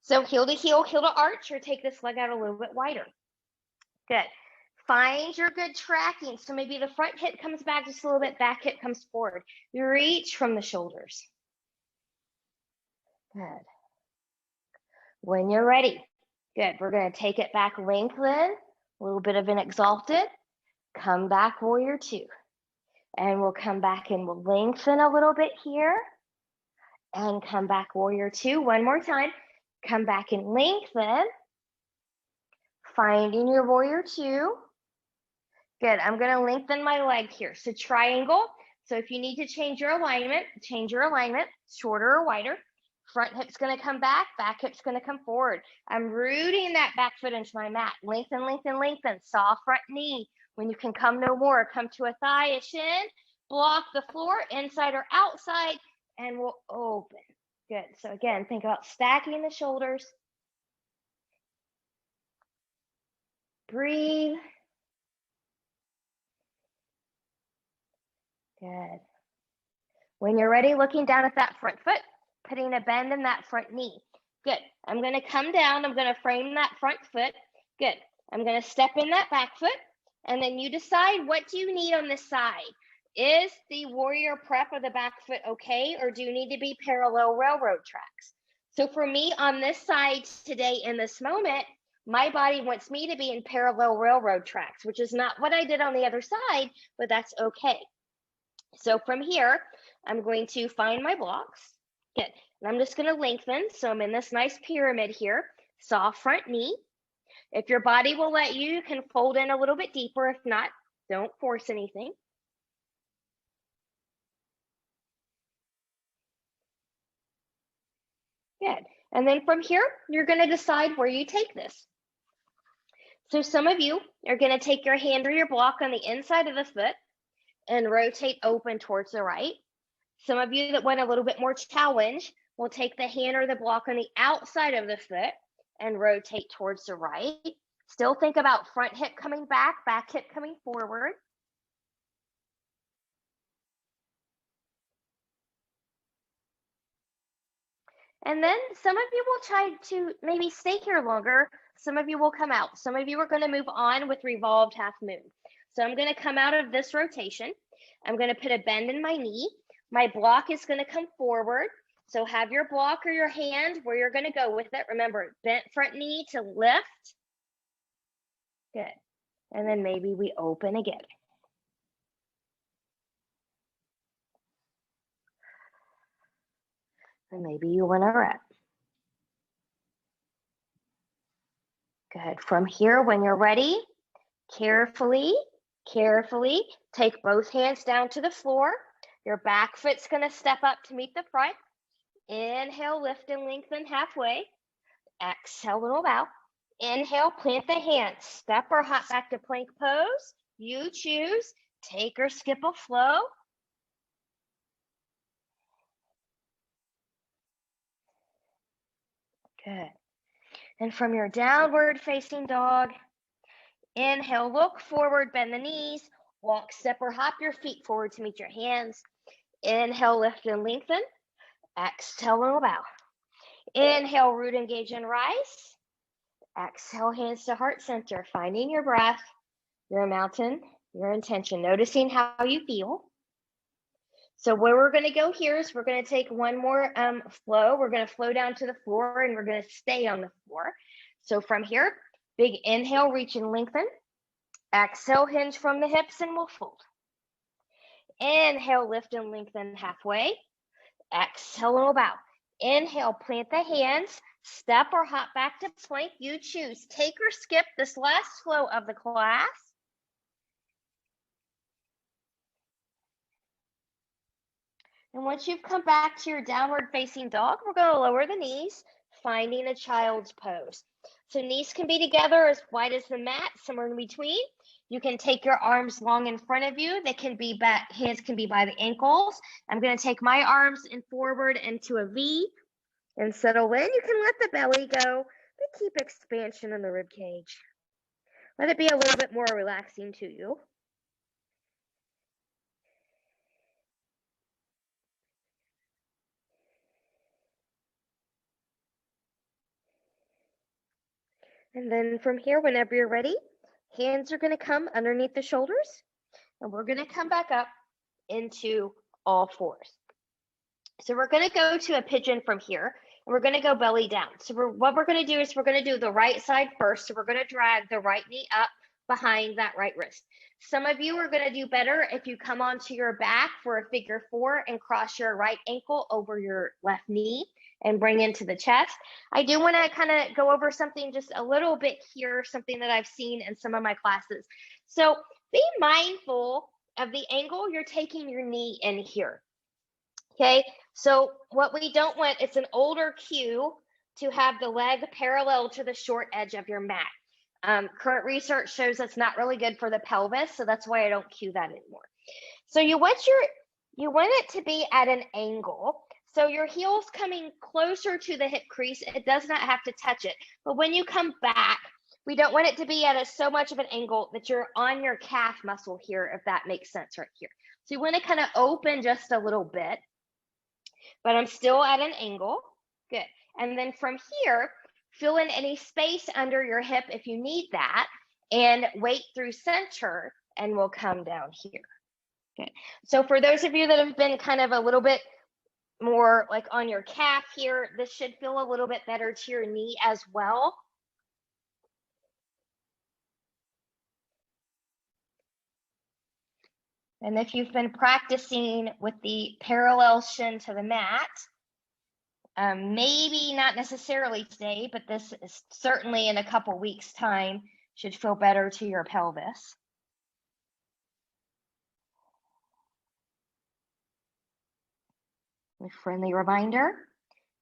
A: So heel to arch, or take this leg out a little bit wider. Good. Find your good tracking. So maybe the front hip comes back just a little bit, back hip comes forward. You reach from the shoulders. Good. When you're ready, good. We're going to take it back, lengthen, a little bit of an exalted. Come back, warrior two. And we'll come back and we'll lengthen a little bit here. And come back, warrior two. One more time. Come back and lengthen. Finding your warrior two. Good. I'm going to lengthen my leg here. So triangle. So if you need to change your alignment, shorter or wider. Front hip's going to come back hip's going to come forward. I'm rooting that back foot into my mat. Lengthen, lengthen, lengthen. Soft front knee. When you can come no more, come to a thigh, a shin. Block the floor, inside or outside, and we'll open. Good. So again, think about stacking the shoulders. Breathe. Good. When you're ready, looking down at that front foot, putting a bend in that front knee. Good. I'm going to come down. I'm going to frame that front foot. Good. I'm going to step in that back foot, and then you decide what do you need on this side. Is the warrior prep of the back foot okay, or do you need to be parallel railroad tracks? So for me on this side today in this moment, my body wants me to be in parallel railroad tracks, which is not what I did on the other side, but that's okay. So from here, I'm going to find my blocks. Good. And I'm just going to lengthen. So I'm in this nice pyramid here. Soft front knee. If your body will let you, you can fold in a little bit deeper. If not, don't force anything. Good. And then from here, you're going to decide where you take this. So some of you are going to take your hand or your block on the inside of the foot and rotate open towards the right. Some of you that want a little bit more challenge will take the hand or the block on the outside of the foot and rotate towards the right. Still think about front hip coming back hip coming forward. And then some of you will try to maybe stay here longer. Some of you will come out. Some of you are going to move on with revolved half moon. So I'm going to come out of this rotation. I'm going to put a bend in my knee. My block is going to come forward. So have your block or your hand where you're going to go with it. Remember, bent front knee to lift. Good. And then maybe we open again. And maybe you want to wrap. Good. From here, when you're ready, carefully take both hands down to the floor. Your back foot's going to step up to meet the front. Inhale, lift and lengthen halfway. Exhale, little bow. Inhale, plant the hands. Step or hop back to plank pose. You choose. Take or skip a flow. Good. And from your downward facing dog, inhale, look forward, bend the knees. Walk, step or hop your feet forward to meet your hands. Inhale, lift and lengthen. Exhale, little bow. Inhale, root, engage, and rise. Exhale, hands to heart center, finding your breath, your mountain, your intention, noticing how you feel. So where we're going to go here is we're going to take one more flow. We're going to flow down to the floor and we're going to stay on the floor. So from here, big inhale, reach and lengthen. Exhale, hinge from the hips and we'll fold. Inhale, lift and lengthen halfway. Exhale, little bow. Inhale, plant the hands. Step or hop back to plank. You choose. Take or skip this last flow of the class. And once you've come back to your downward facing dog, we're going to lower the knees, finding a child's pose. So knees can be together as wide as the mat, somewhere in between. You can take your arms long in front of you. They can be back, hands can be by the ankles. I'm going to take my arms in forward into a V and settle in. You can let the belly go, but keep expansion in the rib cage. Let it be a little bit more relaxing to you. And then from here, whenever you're ready, hands are going to come underneath the shoulders, and we're going to come back up into all fours. So we're going to go to a pigeon from here, and we're going to go belly down. So what we're going to do is we're going to do the right side first. So we're going to drag the right knee up behind that right wrist. Some of you are going to do better if you come onto your back for a figure four and cross your right ankle over your left knee and bring into the chest. I do want to kind of go over something just a little bit here, something that I've seen in some of my classes. So be mindful of the angle you're taking your knee in here. Okay, so what we don't want, it's an older cue to have the leg parallel to the short edge of your mat. Current research shows that's not really good for the pelvis, so that's why I don't cue that anymore. So you want it to be at an angle. So your heel's coming closer to the hip crease. It does not have to touch it. But when you come back, we don't want it to be at so much of an angle that you're on your calf muscle here, if that makes sense right here. So you want to kind of open just a little bit, but I'm still at an angle. Good. And then from here, fill in any space under your hip if you need that, and weight through center, and we'll come down here. Okay. So for those of you that have been kind of a little bit more like on your calf here, this should feel a little bit better to your knee as well. And if you've been practicing with the parallel shin to the mat, maybe not necessarily today, but this is certainly in a couple weeks' time should feel better to your pelvis. A friendly reminder,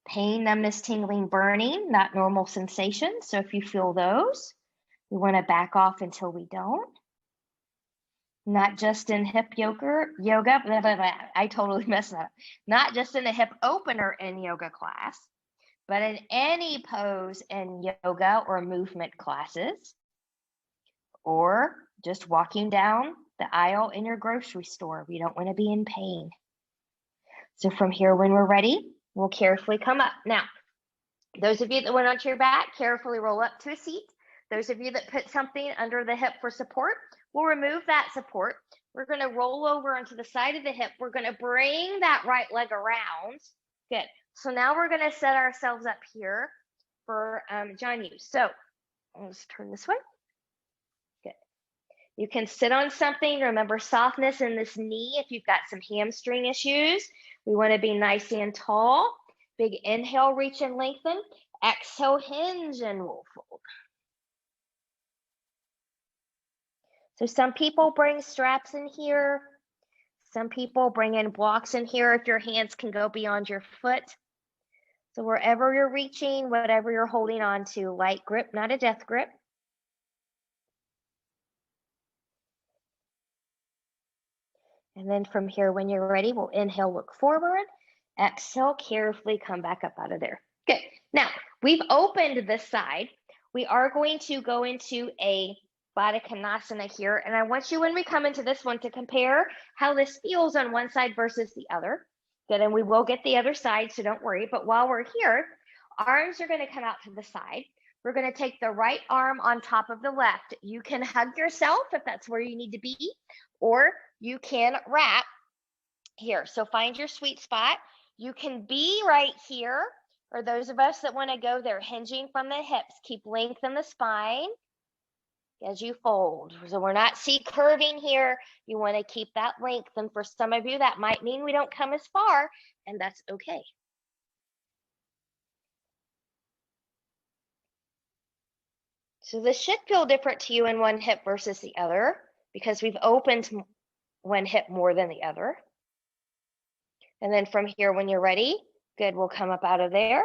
A: pain, numbness, tingling, burning, not normal sensations. So if you feel those, we want to back off until we don't. Not just in hip yoga, blah, blah, blah. I totally messed up. Not just in a hip opener in yoga class, but in any pose in yoga or movement classes, or just walking down the aisle in your grocery store. We don't want to be in pain. So from here, when we're ready, we'll carefully come up. Now, those of you that went onto your back, carefully roll up to a seat. Those of you that put something under the hip for support, we'll remove that support. We're going to roll over onto the side of the hip. We're going to bring that right leg around. Good. So now we're going to set ourselves up here for John Yu. So let's turn this way. Good. You can sit on something. Remember softness in this knee if you've got some hamstring issues. We want to be nice and tall. Big inhale, reach and lengthen. Exhale, hinge and we'll fold. So some people bring straps in here. Some people bring in blocks in here if your hands can go beyond your foot. So wherever you're reaching, whatever you're holding on to, light grip, not a death grip. And then from here, when you're ready, we'll inhale, look forward. Exhale, carefully come back up out of there. Good. Now, we've opened this side. We are going to go into a Badakanasana here. And I want you, when we come into this one, to compare how this feels on one side versus the other. Good, and we will get the other side, so don't worry. But while we're here, arms are going to come out to the side. We're going to take the right arm on top of the left. You can hug yourself if that's where you need to be, or you can wrap here. So find your sweet spot. You can be right here, or those of us that want to go there, hinging from the hips. Keep length in the spine as you fold. So we're not curving here. You want to keep that length. And for some of you, that might mean we don't come as far, and that's okay. So this should feel different to you in one hip versus the other because we've opened one hip more than the other. And then from here, when you're ready, good, we'll come up out of there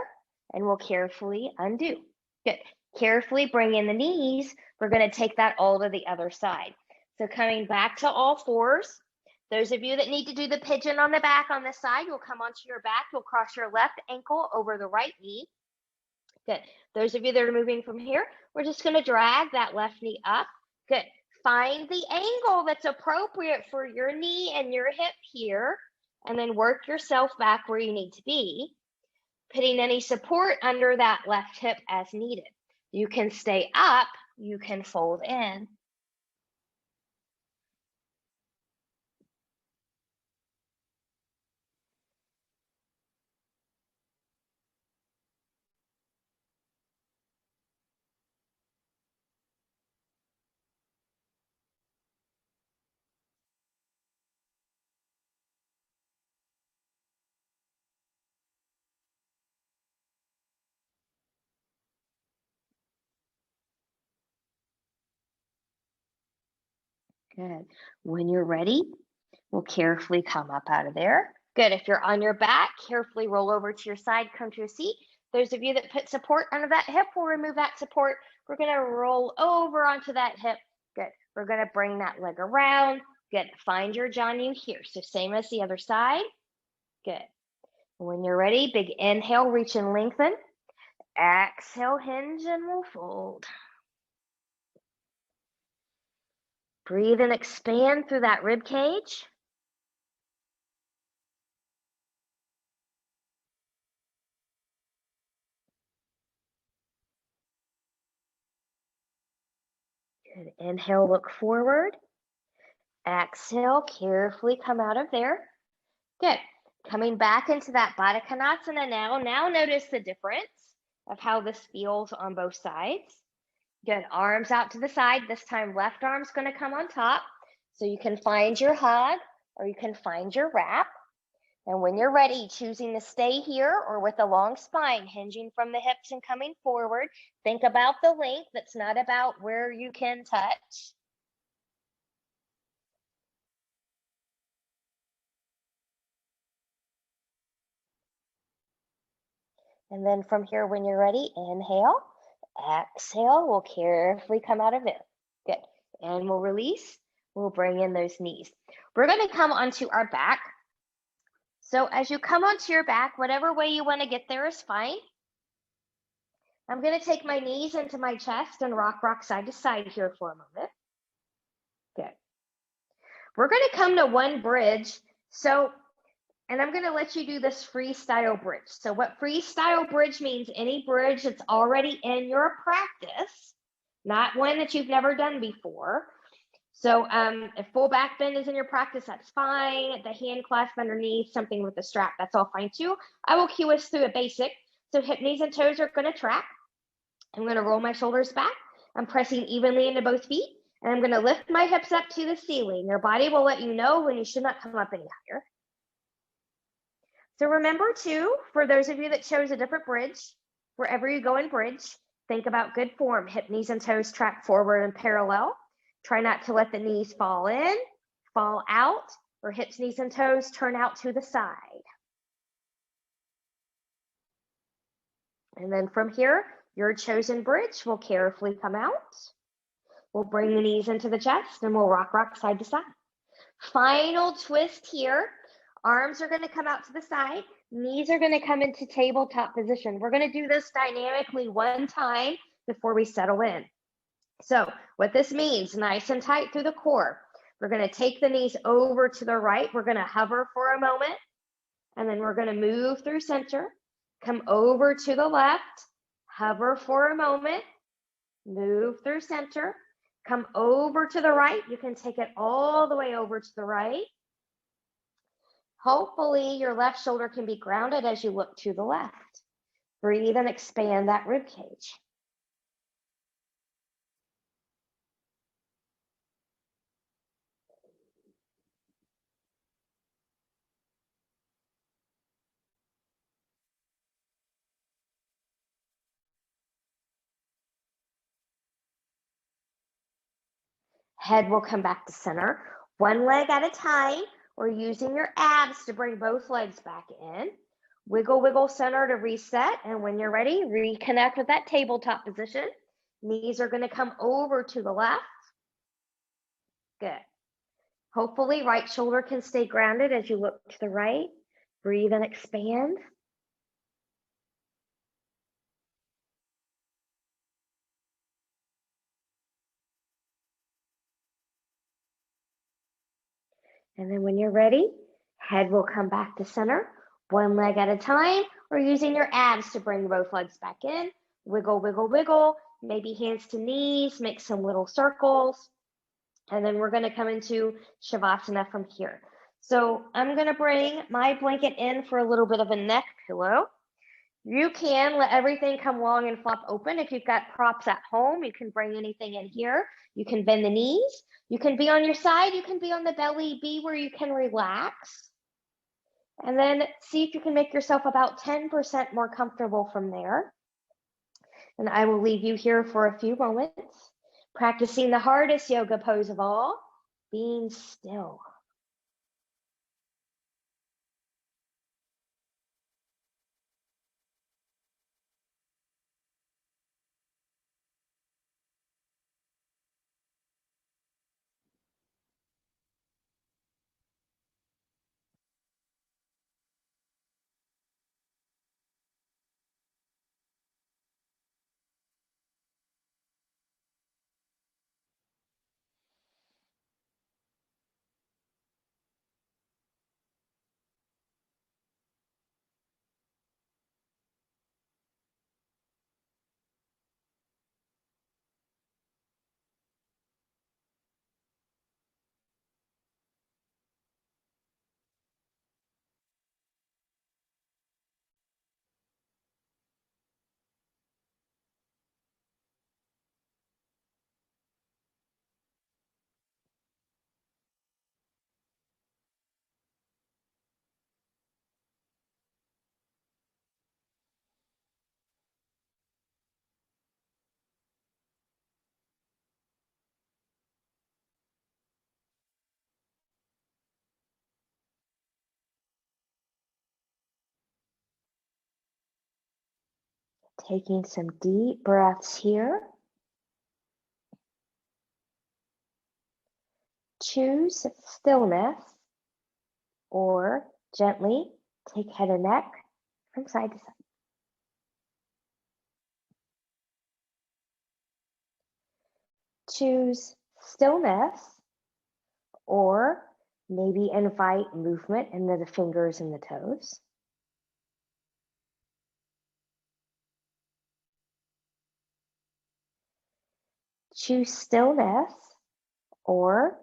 A: and we'll carefully undo. Good. Carefully bring in the knees. We're going to take that all to the other side. So coming back to all fours. Those of you that need to do the pigeon on the back on this side, you'll come onto your back. You'll cross your left ankle over the right knee. Good. Those of you that are moving from here, we're just going to drag that left knee up. Good. Find the angle that's appropriate for your knee and your hip here, and then work yourself back where you need to be, putting any support under that left hip as needed. You can stay up, you can fold in. Good. When you're ready, we'll carefully come up out of there. Good. If you're on your back, carefully roll over to your side, come to a seat. Those of you that put support under that hip, we'll remove that support. We're going to roll over onto that hip. Good. We're going to bring that leg around. Good. Find your John Yu here. So same as the other side. Good. When you're ready, big inhale, reach and lengthen. Exhale, hinge, and we'll fold. Breathe and expand through that rib cage. Good. Inhale, look forward. Exhale, carefully come out of there. Good. Coming back into that Badakanasana now. Now notice the difference of how this feels on both sides. Good. Arms out to the side. This time, left arm's going to come on top. So you can find your hug or you can find your wrap. And when you're ready, choosing to stay here or with a long spine, hinging from the hips and coming forward. Think about the length. That's not about where you can touch. And then from here, when you're ready, inhale, exhale, we'll carefully come out of there. Good. And we'll release. We'll bring in those knees. We're going to come onto our back. So as you come onto your back, whatever way you want to get there is fine. I'm going to take my knees into my chest and rock side to side here for a moment. Good. We're going to come to one bridge. And I'm going to let you do this freestyle bridge. So what freestyle bridge means, any bridge that's already in your practice, not one that you've never done before. So if full back bend is in your practice, that's fine. The hand clasp underneath, something with the strap, that's all fine too. I will cue us through a basic. So hip, knees, and toes are going to track. I'm going to roll my shoulders back. I'm pressing evenly into both feet. And I'm going to lift my hips up to the ceiling. Your body will let you know when you should not come up any higher. So remember too, for those of you that chose a different bridge, wherever you go in bridge, think about good form. Hip, knees, and toes track forward and parallel. Try not to let the knees fall in, fall out, or hips, knees, and toes turn out to the side. And then from here, your chosen bridge will carefully come out. We'll bring the knees into the chest and we'll rock, rock side to side. Final twist here. Arms are going to come out to the side. Knees are going to come into tabletop position. We're going to do this dynamically one time before we settle in. So what this means, nice and tight through the core. We're going to take the knees over to the right. We're going to hover for a moment. And then we're going to move through center. Come over to the left. Hover for a moment. Move through center. Come over to the right. You can take it all the way over to the right. Hopefully your left shoulder can be grounded as you look to the left. Breathe and expand that rib cage. Head will come back to center. One leg at a time, or using your abs to bring both legs back in. Wiggle, wiggle center to reset. And when you're ready, reconnect with that tabletop position. Knees are going to come over to the left. Good. Hopefully, right shoulder can stay grounded as you look to the right. Breathe and expand. And then when you're ready, head will come back to center, one leg at a time, or using your abs to bring both legs back in. Wiggle, wiggle, wiggle, maybe hands to knees, make some little circles. And then we're going to come into Shavasana from here. So I'm going to bring my blanket in for a little bit of a neck pillow. You can let everything come long and flop open. If you've got props at home, you can bring anything in here. You can bend the knees. You can be on your side. You can be on the belly. Be where you can relax. And then see if you can make yourself about 10% more comfortable from there. And I will leave you here for a few moments, practicing the hardest yoga pose of all, being still. Taking some deep breaths here. Choose stillness or gently take head and neck from side to side. Choose stillness or maybe invite movement into the fingers and the toes. Choose stillness or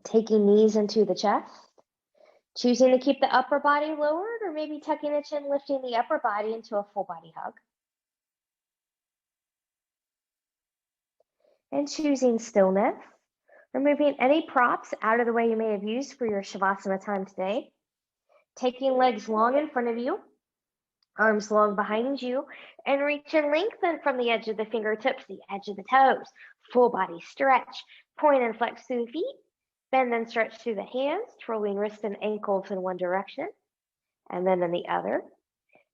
A: taking knees into the chest, choosing to keep the upper body lowered, or maybe tucking the chin, lifting the upper body into a full body hug. And choosing stillness, removing any props out of the way you may have used for your Shavasana time today. Taking legs long in front of you, arms long behind you, and reach and lengthen from the edge of the fingertips, the edge of the toes. Full body stretch. Point and flex through the feet. Bend and stretch through the hands, twirling wrists and ankles in one direction, and then in the other.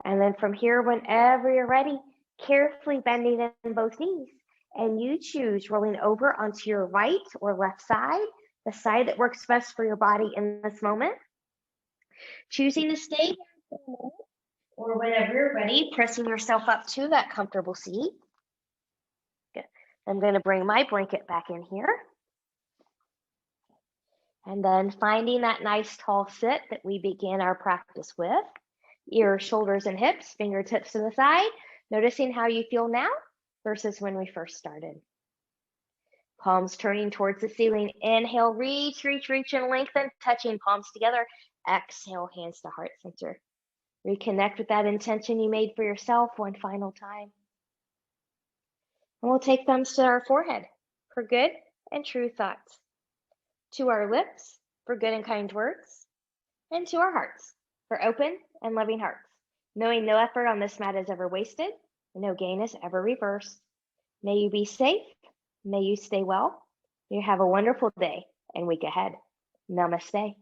A: And then from here, whenever you're ready, carefully bending in both knees. And you choose rolling over onto your right or left side, the side that works best for your body in this moment. Choosing to stay there for a moment, or whenever you're ready, pressing yourself up to that comfortable seat. Good. I'm going to bring my blanket back in here. And then finding that nice tall sit that we began our practice with. Ears, shoulders, and hips, fingertips to the side. Noticing how you feel now versus when we first started. Palms turning towards the ceiling. Inhale, reach, reach, reach, and lengthen, touching palms together. Exhale, hands to heart center. Reconnect with that intention you made for yourself one final time. And we'll take thumbs to our forehead for good and true thoughts, to our lips for good and kind words, and to our hearts for open and loving hearts, knowing no effort on this mat is ever wasted, and no gain is ever reversed. May you be safe. May you stay well. May you have a wonderful day and week ahead. Namaste.